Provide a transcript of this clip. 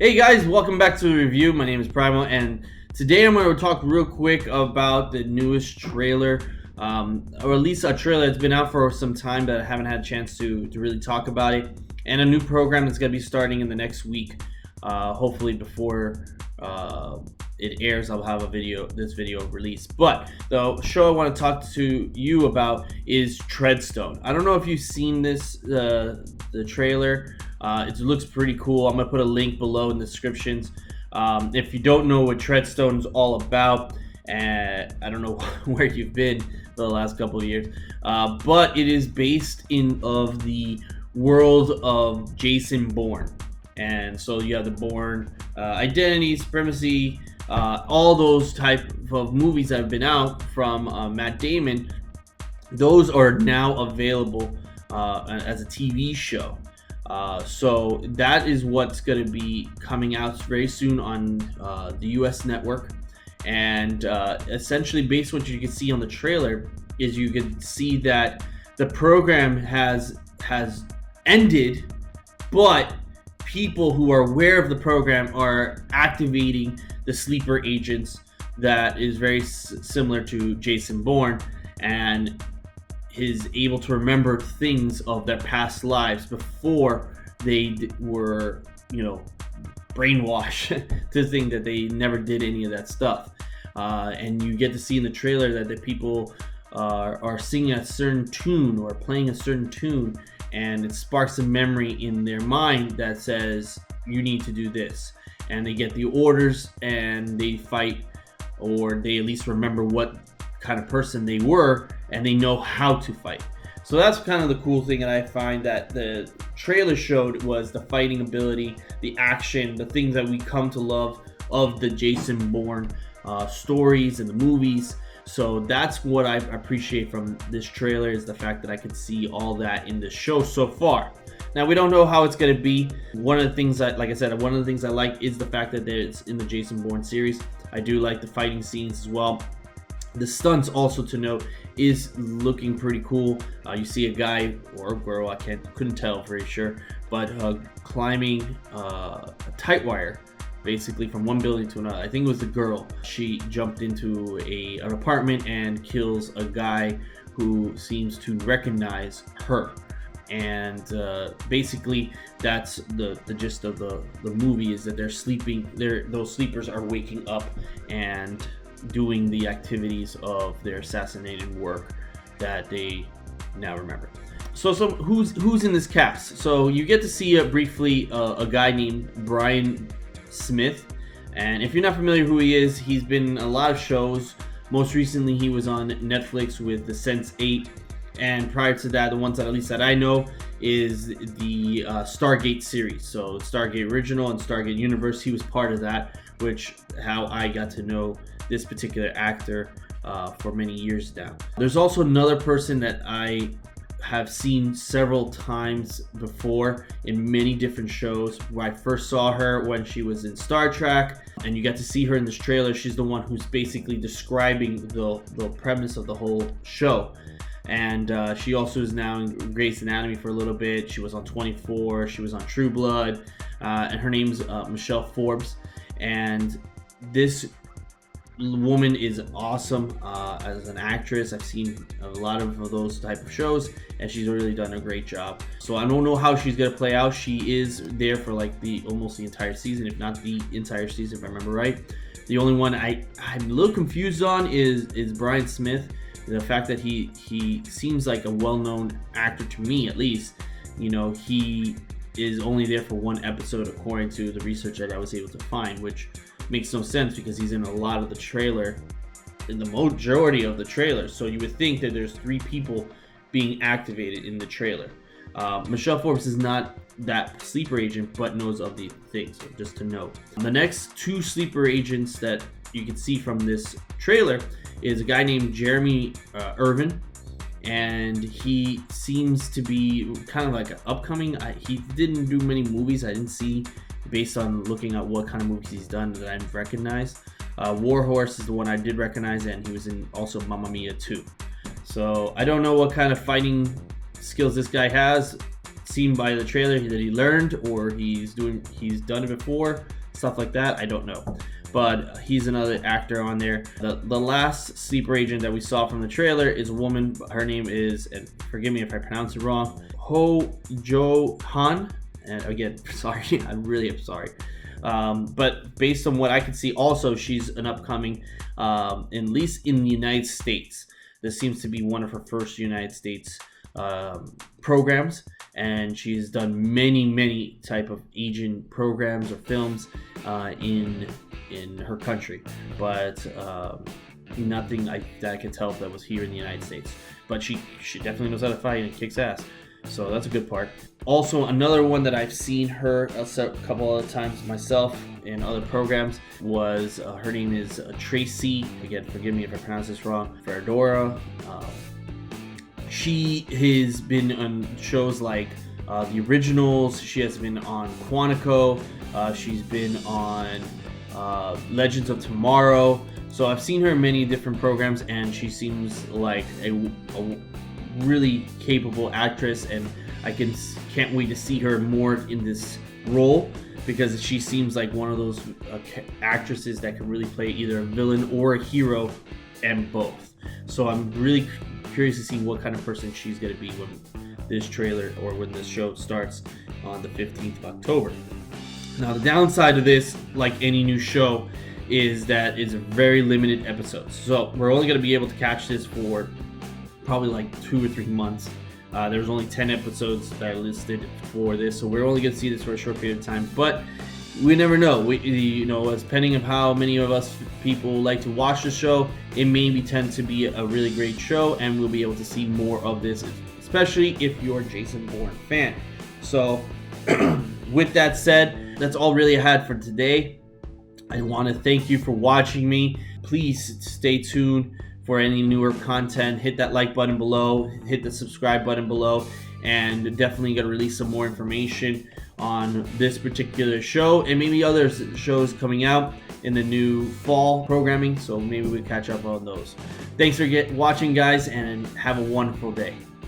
Hey guys, welcome back to the review. My name is Primo, and today I'm going to talk real quick about the newest trailer, or at least a trailer that's been out for some time that I haven't had a chance to really talk about it, and a new program that's going to be starting in the next week. Hopefully before it airs, I'll have this video released. But the show I want to talk to you about is Treadstone. I don't know if you've seen the trailer. It looks pretty cool. I'm gonna put a link below in the descriptions. If you don't know what Treadstone is all about, I don't know where you've been for the last couple of years, but it is based in of the world of Jason Bourne. And so you have the Bourne identity, supremacy, all those type of movies that have been out from Matt Damon. Those are now available as a TV show. So that is what's going to be coming out very soon on the US network. And essentially, based on what you can see on the trailer, is you can see that the program has ended, but people who are aware of the program are activating the sleeper agents that is very similar to Jason Bourne, and is able to remember things of their past lives before they were, brainwashed to think that they never did any of that stuff. And you get to see in the trailer that the people are singing a certain tune or playing a certain tune, and it sparks a memory in their mind that says, you need to do this. And they get the orders and they fight, or they at least remember what kind of person they were, and they know how to fight. So that's kind of the cool thing that I find that the trailer showed, was the fighting ability, the action, the things that we come to love of the Jason Bourne stories and the movies. So that's what I appreciate from this trailer, is the fact that I could see all that in the show so far. Now, we don't know how it's going to be. One of the things that, like I said, one of the things I like is the fact that it's in the Jason Bourne series. I do like the fighting scenes as well. The stunts, also to note, is looking pretty cool. You see a guy or a girl, couldn't tell very sure, but climbing a tight wire, basically from one building to another. I think it was the girl. She jumped into an apartment and kills a guy who seems to recognize her. And basically, that's the gist of the movie, is that they're sleeping. Those sleepers are waking up and doing the activities of their assassinated work that they now remember. So who's in this cast? So you get to see briefly a guy named Brian Smith, and if you're not familiar who he is, he's been in a lot of shows. Most recently, he was on Netflix with the Sense8, and prior to that, the ones that at least that I know is the Stargate series. So Stargate Original and Stargate Universe, he was part of that, which how I got to know this particular actor for many years now. There's also another person that I have seen several times before in many different shows. Where I first saw her when she was in Star Trek, and you get to see her in this trailer. She's the one who's basically describing the premise of the whole show. And she also is now in Grey's Anatomy for a little bit. She was on 24. She was on True Blood. And her name's Michelle Forbes. And this woman is awesome as an actress. I've seen a lot of those type of shows, and she's really done a great job. So I don't know how she's gonna play out. She is there for like almost the entire season, if not the entire season, if I remember right. The only one I'm a little confused on is Brian Smith. The fact that he seems like a well-known actor to me, at least. He is only there for one episode, according to the research that I was able to find, which makes no sense because he's in a lot of the trailer, in the majority of the trailer. So you would think that there's 3 people being activated in the trailer. Michelle Forbes is not that sleeper agent, but knows of the things, so just to note. The next 2 sleeper agents that you can see from this trailer is a guy named Jeremy Irvin, and he seems to be kind of like an upcoming. He didn't do many movies. I didn't see, based on looking at what kind of movies he's done, that I recognized. Warhorse is the one I did recognize, and he was in also Mamma Mia 2. So I don't know what kind of fighting skills this guy has. seem by the trailer that he learned, or he's done it before, stuff like that. I don't know, but he's another actor on there. The last sleeper agent that we saw from the trailer is a woman. Her name is, and forgive me if I pronounce it wrong, Ho Jo Han. And again, sorry, I really am sorry. But based on what I can see, also she's an upcoming, at least in the United States. This seems to be one of her first United States programs, and she's done many type of agent programs or films in her country, but nothing that I could tell that was here in the United States. But she definitely knows how to fight and kicks ass, so that's a good part. Also, another one that I've seen her a couple of times myself in other programs was her name is Tracy. Again, forgive me if I pronounce this wrong. Fedora. She has been on shows like The Originals. She has been on Quantico. She's been on Legends of Tomorrow. So I've seen her in many different programs, and she seems like a really capable actress, and I can't wait to see her more in this role, because she seems like one of those actresses that can really play either a villain or a hero, and both. So I'm really curious to see what kind of person she's going to be when this trailer or when this show starts on the 15th of October. Now, the downside of this, like any new show, is that it's very limited episodes. So we're only going to be able to catch this for probably like 2 or 3 months. There's only 10 episodes that are listed for this, so we're only going to see this for a short period of time. But we never know. Depending on how many of us people like to watch the show, it may tend to be a really great show, and we'll be able to see more of this, especially if you're a Jason Bourne fan. So, with that said, that's all really I had for today. I want to thank you for watching me. Please stay tuned for any newer content. Hit that like button below, hit the subscribe button below, and definitely going to release some more information on this particular show and maybe other shows coming out in the new fall programming, so maybe we catch up on those. Thanks for watching, guys, and have a wonderful day.